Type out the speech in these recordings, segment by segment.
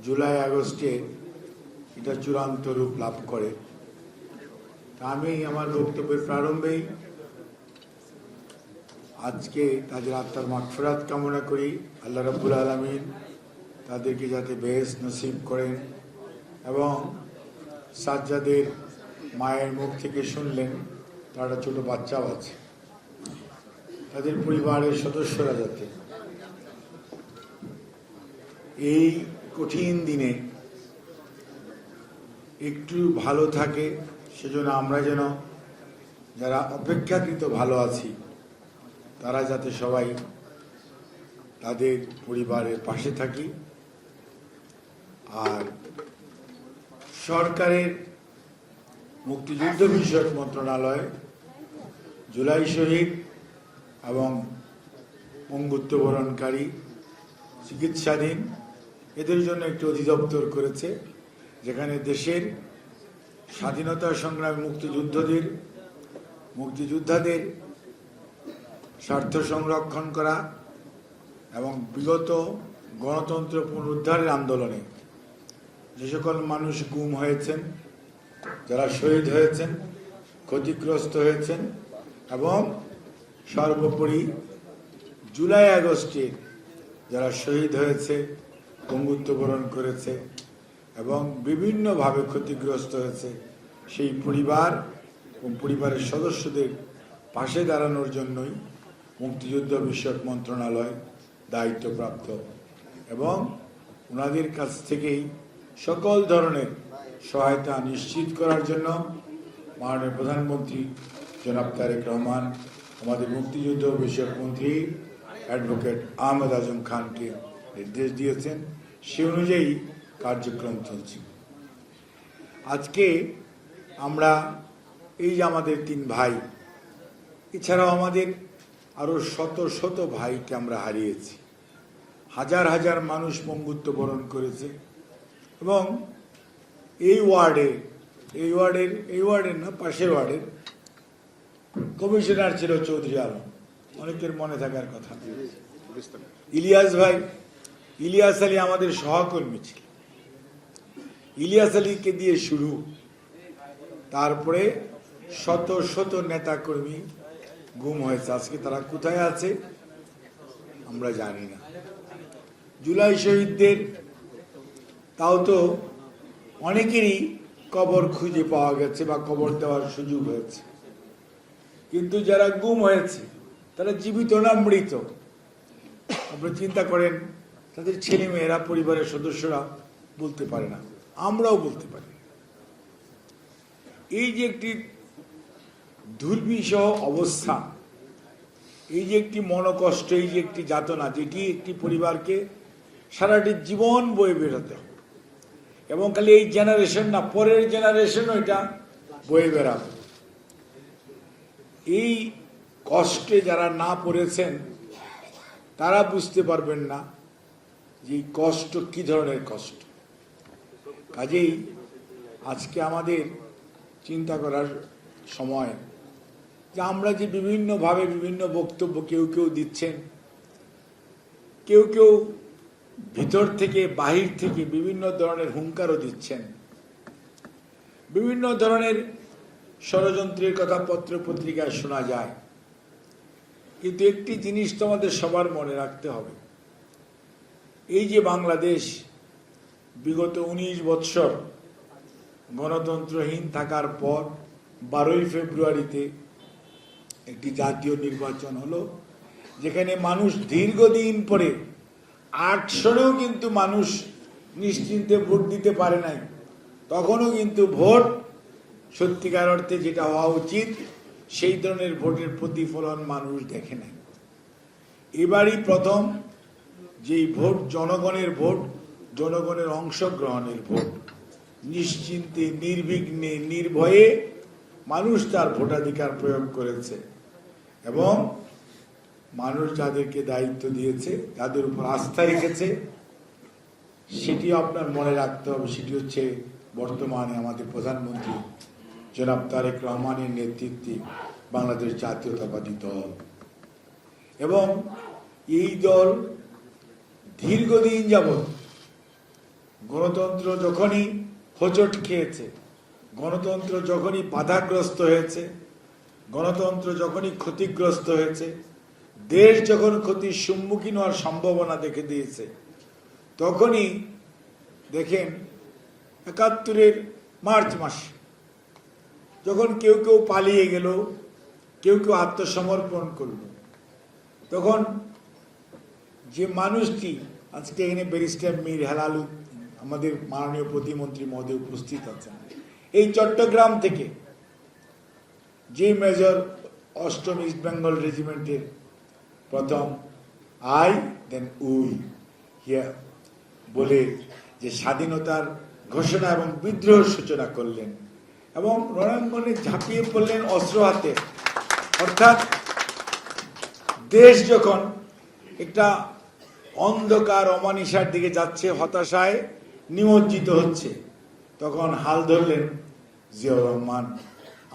জুলাই আগস্টে এটা চূড়ান্ত রূপ লাভ করে। আমি আমার বক্তব্যের প্রারম্ভেই আজকে তাদের আত্মার মাগফিরাত কামনা করি। আল্লাহ রাব্বুল আলামিন তাদেরকে যাতে বেহেশত নসিব করেন এবং সাজ্জাদের মায়ের মুখ থেকে শুনলেন তার ছোট বাচ্চাও আছে, তাদের পরিবারের সদস্যরা যাতে এই কঠিন দিনে একটু ভালো থাকে, সেজন্য আমরা যেন যারা অপেক্ষাকৃত ভালো আছি তারা যাতে সবাই তাদের পরিবারের পাশে থাকি। আর সরকারের মুক্তিযুদ্ধ বিষয়ক মন্ত্রণালয় জুলাই শহীদ এবং পঙ্গুত্ববরণকারী চিকিৎসাধীন এদের জন্য একটি অধিদপ্তর করেছে, যেখানে দেশের স্বাধীনতা সংগ্রামী মুক্তিযোদ্ধাদের স্বার্থ সংরক্ষণ করা এবং বিগত গণতন্ত্র পুনরুদ্ধারের আন্দোলনে যে সকল মানুষ গুম হয়েছেন, যারা শহীদ হয়েছেন, ক্ষতিগ্রস্ত হয়েছেন এবং সর্বোপরি জুলাই আগস্টে যারা শহীদ হয়েছে, পঙ্গুত্ববরণ করেছে এবং বিভিন্নভাবে ক্ষতিগ্রস্ত হয়েছে, সেই পরিবার এবং পরিবারের সদস্যদের পাশে দাঁড়ানোর জন্যই মুক্তিযুদ্ধ বিষয়ক মন্ত্রণালয় দায়িত্বপ্রাপ্ত এবং ওনাদের কাছ থেকেই সকল ধরনের সহায়তা নিশ্চিত করার জন্য মাননীয় প্রধানমন্ত্রী জনাব তারেক রহমান আমাদের মুক্তিযুদ্ধ বিষয়ক মন্ত্রী অ্যাডভোকেট আহমেদ আজম খানকে নির্দেশ দিয়েছেন। সে অনুযায়ী কার্যক্রম চলছে। আজকে আমরা এই যে আমাদের 3 ভাই, এছাড়াও আমাদের আরো শত শত ভাইকে আমরা হারিয়েছি, হাজার হাজার মানুষ পঙ্গুত্ববরণ করেছে এবং এই ওয়ার্ডের না, পাশের ওয়ার্ডের কমিশনার ছিল চৌধুরী আলম, অনেকের মনে থাকার কথা। ইলিয়াস আলী আমাদের সহকর্মী ছিল। ইলিয়াস আলীকে দিয়ে শুরু, তারপরে শত শত নেতা কর্মী গুম হয়েছে। আজকে তারা কোথায় আছে আমরা জানি না। জুলাই শহীদদের তাও তো অনেকেরই কবর খুঁজে পাওয়া গেছে বা কবর দেওয়ার সুযোগ হয়েছে, কিন্তু যারা গুম হয়েছে তারা জীবিত না মৃত। আপনি চিন্তা করেন, তাদের ছেলে মেয়েরা, পরিবারের সদস্যরা বলতে পারে না, আমরাও বলতে পারি। এই যে একটি দুর্বিষহ অবস্থা, এই যে একটি মনোকষ্ট, এই যে একটি যাতনা, যেটি একটি পরিবারকে সারাটি জীবন বয়ে বেড়াতে হবে এবং খালি এই জেনারেশন না, পরের জেনারেশনও এটা বয়ে বেড়াবে। এই কষ্টে যারা না পড়েছেন তারা বুঝতে পারবেন না যে কষ্ট কি ধরনের কষ্ট। কাজেই আজকে আমাদের চিন্তা করার সময় যে আমরা যে বিভিন্নভাবে বিভিন্ন বক্তব্য কেউ দিচ্ছেন, কেউ ভিতর থেকে বাহির থেকে বিভিন্ন ধরনের হুঙ্কারও দিচ্ছেন, বিভিন্ন ধরনের ষড়যন্ত্রের কথা পত্র পত্রিকায় শোনা যায়। কিন্তু একটি জিনিস তো আমাদের সবার মনে রাখতে হবে, এই যে বাংলাদেশ বিগত 19 বৎসর গণতন্ত্রহীন থাকার পর 12ই ফেব্রুয়ারিতে একটি জাতীয় নির্বাচন হলো, যেখানে মানুষ দীর্ঘদিন পরে 800-এও কিন্তু মানুষ নিশ্চিন্তে ভোট দিতে পারে নাই। তখনও কিন্তু ভোট সত্যিকার অর্থে যেটা হওয়া উচিত সেই ধরনের ভোটের প্রতিফলন মানুষ দেখে নাই। এবারই প্রথম যেই ভোট জনগণের ভোট, জনগণের অংশগ্রহণের ভোট, নিশ্চিন্তে নির্বিঘ্নে নির্ভয়ে মানুষ তার ভোটাধিকার প্রয়োগ করেছে এবং মানুষ যাদেরকে দায়িত্ব দিয়েছে, যাদের উপর আস্থা রেখেছে, সেটিও আপনার মনে রাখতে হবে। সেটি হচ্ছে বর্তমানে আমাদের প্রধানমন্ত্রী জনাব তারেক রহমানের নেতৃত্বে বাংলাদেশ জাতীয়তাবাদী দল। এবং এই দল দীর্ঘদিন যাবৎ গণতন্ত্র যখনই হোঁচট খেয়েছে, গণতন্ত্র যখনই বাধাগ্রস্ত হয়েছে, গণতন্ত্র যখনই ক্ষতিগ্রস্ত হয়েছে, দেশ যখন ক্ষতির সম্মুখীন হওয়ার সম্ভাবনা দেখে দিয়েছে, তখনই দেখেন ৭১-এর মার্চ মাস যখন কেউ কেউ পালিয়ে গেল, কেউ কেউ আত্মসমর্পণ করল, তখন যে মানুষটি আজকে এখানে ব্যারিস্টার মীর হেলাল আমাদের মাননীয় প্রতিমন্ত্রী মহোদয় উপস্থিত আছেন, এই চট্টগ্রাম থেকে যে মেজর ৮ম ইস্ট বেঙ্গল রেজিমেন্টের প্রথম আই দেন উই হিয়ার বলে যে স্বাধীনতার ঘোষণা এবং বিদ্রোহ সূচনা করলেন এবং রণাঙ্গনে ঝাঁপিয়ে পড়লেন অস্ত্র হাতে। অর্থাৎ দেশ যখন একটা অন্ধকার অমানিসার দিকে যাচ্ছে, হতাশায় নিমজ্জিত হচ্ছে, তখন হাল ধরলেন জিয়াউর রহমান।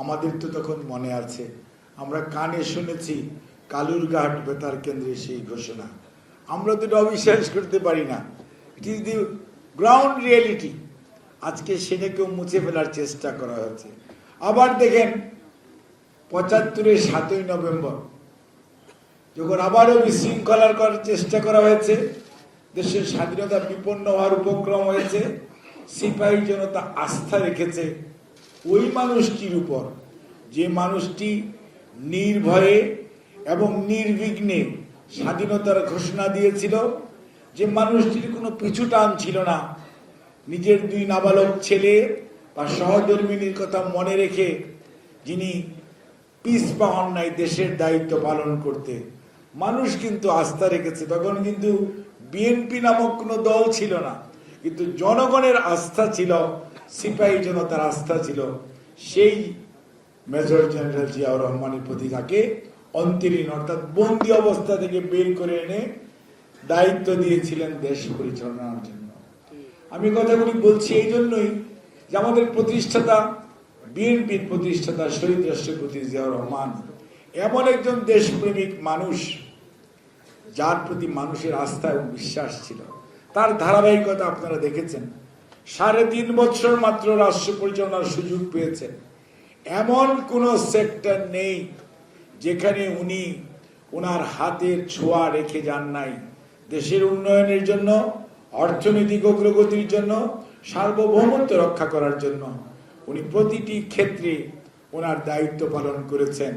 আমাদের তো তখন মনে আছে, আমরা কানে শুনেছি কালুরঘাট বেতার কেন্দ্রে সেই ঘোষণা। আমরা তো এটা অবিশ্বাস করতে পারি না, it is the ground reality. আজকে সেটাকেও মুছে ফেলার চেষ্টা করা হয়েছে। আবার দেখেন ৭৫-এর ৭ই নভেম্বর যখন আবারও বিশৃঙ্খলার করার চেষ্টা করা হয়েছে, দেশের স্বাধীনতা বিপন্ন হওয়ার উপক্রম হয়েছে, সিপাহী জনতা আস্থা রেখেছে ওই মানুষটির উপর, যে মানুষটি নির্ভয়ে এবং নির্বিঘ্নে স্বাধীনতার ঘোষণা দিয়েছিল, যে মানুষটির কোনো পিছু টান ছিল না, নিজের 2 নাবালক ছেলে বা সহধর্মিনীর কথা মনে রেখে যিনি পিছ পাওয়ান নাই দেশের দায়িত্ব পালন করতে, মানুষ কিন্তু আস্থা রেখেছে। তখন কিন্তু বিএনপি নামক কোনো দল ছিল না, কিন্তু জনগণের আস্থা ছিল, সিপাহী জনতার আস্থা ছিল সেই মেজর জেনারেল জিয়াউর রহমানের প্রতি, যাকে অন্তরীণ অর্থাৎ বন্দি অবস্থা থেকে বের করে এনে দায়িত্ব দিয়েছিলেন দেশ পরিচালনার জন্য। আমি কথাগুলি বলছি এই জন্যই যে আমাদের প্রতিষ্ঠাতা, বিএনপির প্রতিষ্ঠাতা শহীদ রাষ্ট্রপতি জিয়াউর রহমান এমন একজন দেশপ্রেমিক মানুষ, যার প্রতি মানুষের আস্থা এবং বিশ্বাস ছিল। তার ধারাবাহিকতা আপনারা দেখেছেন। 3.5 বছর মাত্র রাষ্ট্র পরিচালনার সুযোগ পেয়েছেন। এমন কোন সেক্টর নেই যেখানে উনি ওনার হাতের ছোঁয়া রেখে যান নাই। দেশের উন্নয়নের জন্য, অর্থনৈতিক অগ্রগতির জন্য, সার্বভৌমত্ব রক্ষা করার জন্য উনি প্রতিটি ক্ষেত্রে ওনার দায়িত্ব পালন করেছেন,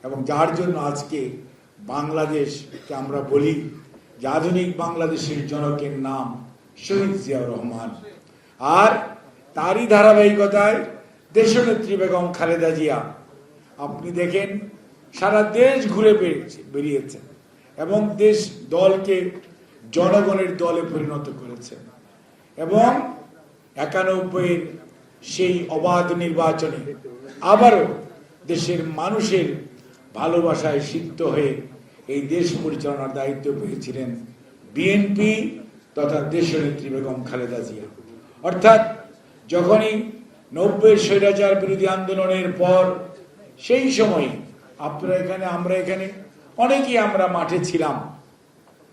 এবং যার জন্য আজকে বাংলাদেশকে আমরা বলি যে আধুনিক বাংলাদেশের জনকের নাম শহীদ জিয়াউর রহমান। আর তারই ধারাবাহিকতায় দেশনেত্রী বেগম খালেদা জিয়া, আপনি দেখেন সারা দেশ ঘুরে বেরিয়েছেন এবং দেশ দলকে জনগণের দলে পরিণত করেছেন, এবং 91-এর সেই অবাধ নির্বাচনে আবারও দেশের মানুষের ভালোবাসায় সিক্ত হয়ে এই দেশ পরিচালনার দায়িত্ব পেয়েছিলেন বিএনপি তথা দেশনেত্রী বেগম খালেদা জিয়া। অর্থাৎ যখনই 90-এর স্বৈরাচার বিরোধী আন্দোলনের পর, সেই সময় আপনারা এখানে, আমরা এখানে অনেকেই আমরা মাঠে ছিলাম,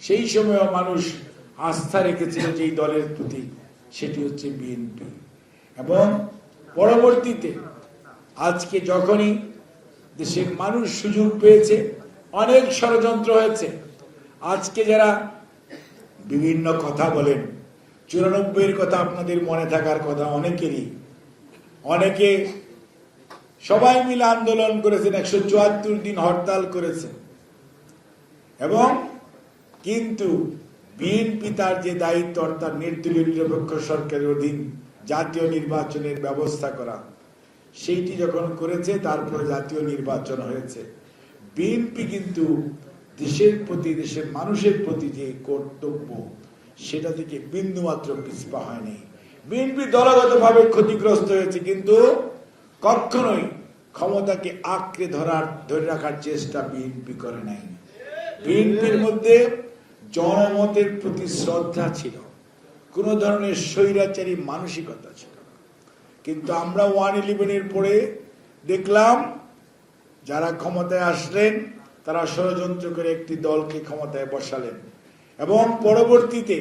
সেই সময়ও মানুষ আস্থা রেখেছিল যেই দলের প্রতি, সেটি হচ্ছে বিএনপি। এবং পরবর্তীতে আজকে যখনই দেশের মানুষ সুযোগ পেয়েছে, অনেক ষড়যন্ত্র হয়েছে। আজকে যারা বিভিন্ন কথা বলেন, 94-এর কথা আপনাদের মনে থাকার কথা অনেকেরই, অনেকে সবাই মিলে আন্দোলন করেছেন, 174 দিন হরতাল করেছেন, এবং কিন্তু বিএনপি তার যে দায়িত্ব অর্থাৎ নির্দলীয় নিরপেক্ষ সরকারের অধীন জাতীয় নির্বাচনের ব্যবস্থা করা, সেইটি যখন করেছে, তারপরে জাতীয় নির্বাচন হয়েছে। বিএনপি কিন্তু দেশের প্রতি, দেশের মানুষের প্রতি যে কর্তব্য, সেটা থেকে বিন্দুমাত্র পিছপা হয়নি। বিএনপি দলগতভাবে ক্ষতিগ্রস্ত হয়েছে, কিন্তু কখনোই ক্ষমতাকে আঁকড়ে ধরে রাখার চেষ্টা বিএনপি করে নাই। বিএনপির মধ্যে জনমতের প্রতি শ্রদ্ধা ছিল, কোন ধরনের স্বৈরাচারী মানসিকতা ছিল। কিন্তু আমরা 111-এর পরে দেখলাম যারা ক্ষমতায় আসলেন তারা ষড়যন্ত্র করে একটি দলকে ক্ষমতায় বসালেন, এবং পরবর্তীতে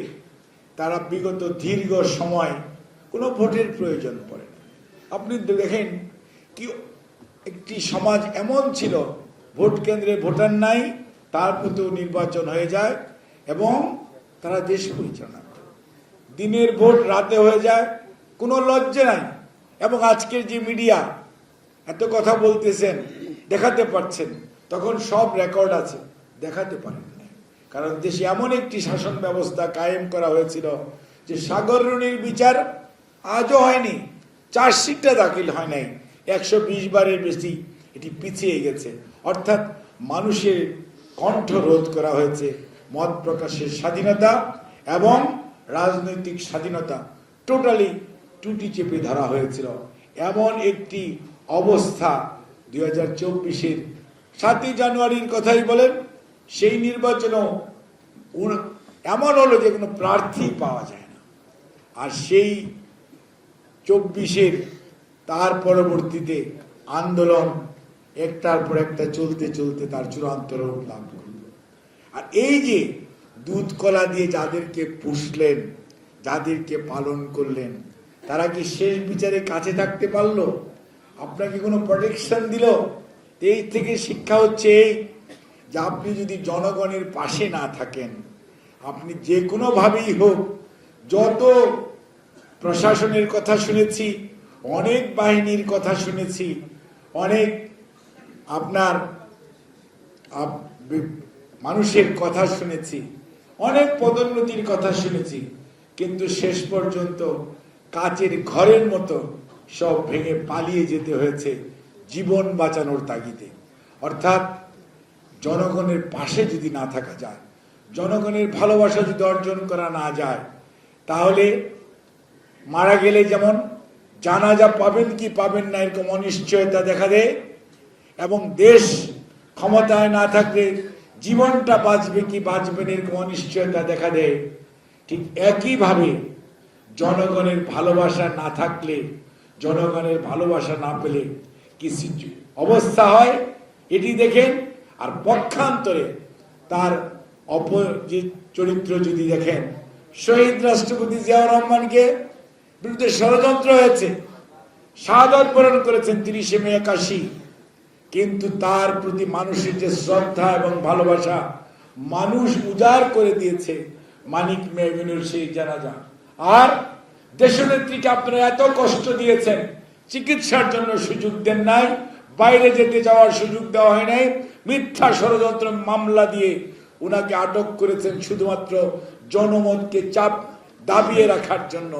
তারা বিগত দীর্ঘ সময় কোনো ভোটের প্রয়োজন পড়ে না। আপনি দেখেন কি একটি সমাজ এমন ছিল, ভোট কেন্দ্রে ভোটার নাই, তার প্রতিও নির্বাচন হয়ে যায় এবং তারা দেশ পরিচালনা করে। দিনের ভোট রাতে হয়ে যায়, কোনো লজ্জা নাই। এবং আজকের যে মিডিয়া এত কথা বলতেছেন, দেখাতে পারছেন, তখন সব রেকর্ড আছে, দেখাতে পারেন না। কারণ দেশে এমন একটি শাসন ব্যবস্থা কায়েম করা হয়েছিল যে সাগররুনির বিচার আজও হয়নি, চার্জশিটটা দাখিল হয় নাই, 120 বারের বেশি এটি পিছিয়ে গেছে। অর্থাৎ মানুষের কণ্ঠ রোধ করা হয়েছে, মত প্রকাশের স্বাধীনতা এবং রাজনৈতিক স্বাধীনতা টোটালি টুটি চেপে ধরা হয়েছিল। এমন একটি অবস্থা 2024-এর 7ই জানুয়ারির কথাই বলেন, সেই নির্বাচনও এমন হলো যে কোনো প্রার্থী পাওয়া যায় না। আর সেই 24-এর তার পরবর্তীতে আন্দোলন একটার পর একটা চলতে চলতে তার চূড়ান্ত রূপ লাভ করল। আর এই যে দুধ কলা দিয়ে যাদেরকে পুষলেন, যাদেরকে পালন করলেন, তারা কি শেষ বিচারে কাছে থাকতে পারলো? আপনাকে কোনো প্রোটেকশন দিল? এই থেকে শিক্ষা হচ্ছে এই যে আপনি যদি জনগণের পাশে না থাকেন, আপনি যে কোনোভাবেই হোক, যত প্রশাসনের কথা শুনেছি, অনেক বাহিনীর কথা শুনেছি, অনেক আপনার মানুষের কথা শুনেছি, অনেক পদোন্নতির কথা শুনেছি, কিন্তু শেষ পর্যন্ত কাচের ঘরের মতো সব ভেঙে পালিয়ে যেতে হয়েছে জীবন বাঁচানোর তাগিদে। অর্থাৎ জনগণের পাশে যদি না থাকা যায়, জনগণের ভালোবাসা যদি অর্জন করা না যায়, তাহলে মারা গেলে যেমন জানাজা পাবেন কি পাবেন না এরকম অনিশ্চয়তা দেখা দেয়, এবং দেশ ক্ষমতায় না থাকলে জীবনটা বাঁচবে কি বাঁচবেন এরকম অনিশ্চয়তা দেখা দেয়। ঠিক একইভাবে জনগণের ভালোবাসা না থাকলে, জনগণের ভালোবাসা না পেলে কি অবস্থা হয় এটি দেখেন। আর পক্ষান্তরে তার যে চরিত্র যদি দেখেন, শহীদ রাষ্ট্রপতি জিয়াউর রহমানকে বিরুদ্ধে ষড়যন্ত্র হয়েছে, শাহাদাত বরণ করেছেন 30 মে 81, কিন্তু তার প্রতি মানুষের যে শ্রদ্ধা এবং ভালোবাসা মানুষ উজাড় করে দিয়েছে মানিক মেহবিনুর সেই জানাজা। আর দেশনেত্রীকে আপনারা এত কষ্ট দিয়েছেন, চিকিৎসার জন্য সুযোগ দেন নাই, বাইরে যেতে যাওয়ার সুযোগ দেওয়া হয় নাই, মিথ্যা ষড়যন্ত্র মামলা দিয়ে উনাকে আটক করেছেন শুধুমাত্র জনমতকে চাপ দাবিয়ে রাখার জন্য।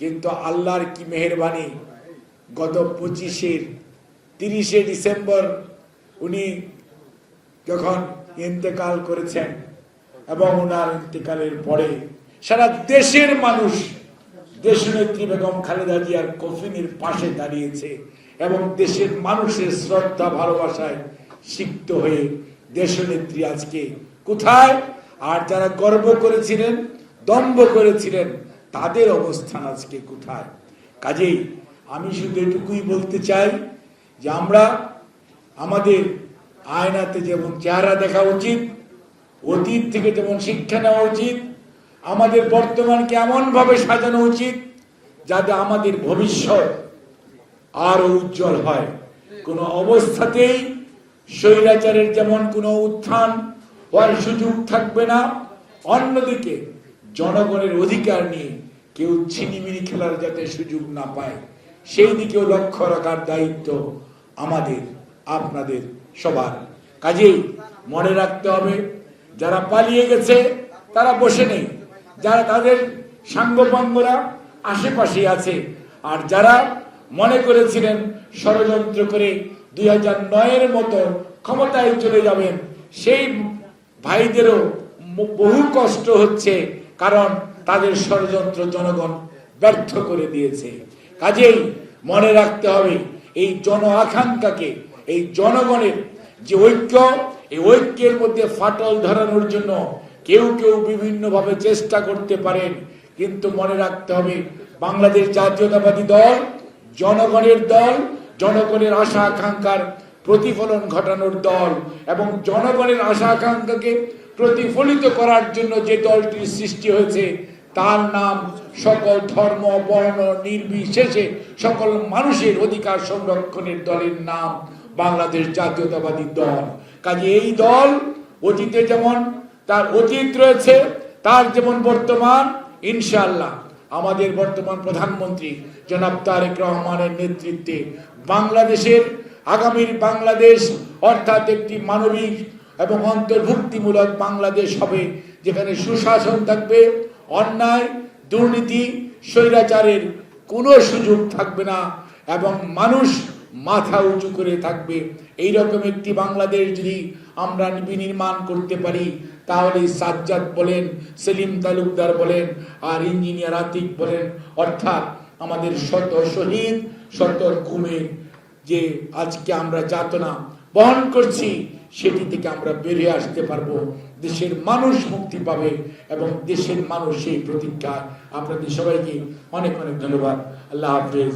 কিন্তু আল্লাহর কি মেহেরবানি, গত 30 ডিসেম্বর উনি যখন ইন্তেকাল করেছেন এবং ওনার ইন্তেকালের পরে সারা দেশের মানুষ দেশনেত্রী বেগম খালেদা জিয়ার কফিনের পাশে দাঁড়িয়েছে এবং দেশের মানুষের শ্রদ্ধা ভালোবাসায় সিক্ত হয়ে দেশনেত্রী আজকে কোথায়? আর যারা গর্ব করেছিলেন, দম্ভ করেছিলেন, তাদের অবস্থান আজকে কোথায়? কাজেই আমি শুধু এটুকুই বলতে চাই যে আমরা আমাদের আয়নাতে যেমন চেহারা দেখা উচিত, অতীত থেকে যেমন শিক্ষা নেওয়া উচিত, আমাদের বর্তমানকে এমন ভাবে সাজানো উচিত যাতে আমাদের ভবিষ্যৎ আরো উজ্জ্বল হয়। কোনো অবস্থাতেই স্বৈরাচারের যেমন কোনো উত্থান হওয়ার সুযোগ থাকবে না, অন্যদিকে জনগণের অধিকার নিয়ে কেউ ছিনিমিনি খেলার যাতে সুযোগ না পায়, সেই দিকেও লক্ষ্য রাখার দায়িত্ব আমাদের, আপনাদের সবার। কাজেই মনে রাখতে হবে, যারা পালিয়ে গেছে তারা বসে নেই, যারা তাদের সাঙ্গপাঙ্গরা আশেপাশে আছে, আর যারা মনে করেছিলেন ষড়যন্ত্র করে 2009-এর মতো ক্ষমতায় চলে যাবেন, সেই ভাইদেরও বহু কষ্ট হচ্ছে, কারণ তাদের ষড়যন্ত্র জনগণ ব্যর্থ করে দিয়েছে। কাজেই মনে রাখতে হবে, এই জন আকাঙ্ক্ষাকে, এই জনগণের যে ঐক্য, এই ঐক্যের মধ্যে ফাটল ধরানোর জন্য কেউ কেউ বিভিন্নভাবে চেষ্টা করতে পারেন, কিন্তু মনে রাখতে হবে বাংলাদেশ জাতীয়তাবাদী দল জনগণের দল, জনগণের আশা আকাঙ্ক্ষার প্রতিফলন ঘটানোর দল, এবং জনগণের আশা আকাঙ্ক্ষাকে প্রতিফলিত করার জন্য যে দলটির সৃষ্টি হয়েছে তার নাম সকল ধর্ম বর্ণ নির্বিশেষে সকল মানুষের অধিকার সংরক্ষণের দলের নাম বাংলাদেশ জাতীয়তাবাদী দল। কাজে এই দল অতীতে যেমন তার অতীত রয়েছে, তার যেমন বর্তমান, ইনশাআল্লাহ আমাদের বর্তমান প্রধানমন্ত্রী জনাব তারেক রহমানের নেতৃত্বে বাংলাদেশের আগামীর বাংলাদেশ অর্থাৎ একটি মানবিক এবং অন্তর্ভুক্তিমূলক বাংলাদেশ হবে, যেখানে সুশাসন থাকবে, অন্যায় দুর্নীতি স্বৈরাচারের কোনো সুযোগ থাকবে না এবং মানুষ মাথা উঁচু করে থাকবে। এইরকম একটি বাংলাদেশ যদি আমরা বিনির্মাণ করতে পারি, তাহলে সাজ্জাদ বলেন, সেলিম তালুকদার বলেন, আর ইঞ্জিনিয়ার আতিক বলেন, অর্থাৎ আমাদের শত শহীদ শত ঘুমের যে আজকে আমরা যাতনা বহন করছি, সেটি থেকে আমরা বেরিয়ে আসতে পারবো। দেশের মানুষ মুক্তি পাবে এবং দেশের মানুষ সেই প্রতিজ্ঞায়। আপনাদের সবাইকে অনেক অনেক ধন্যবাদ। আল্লাহ হাফেজ।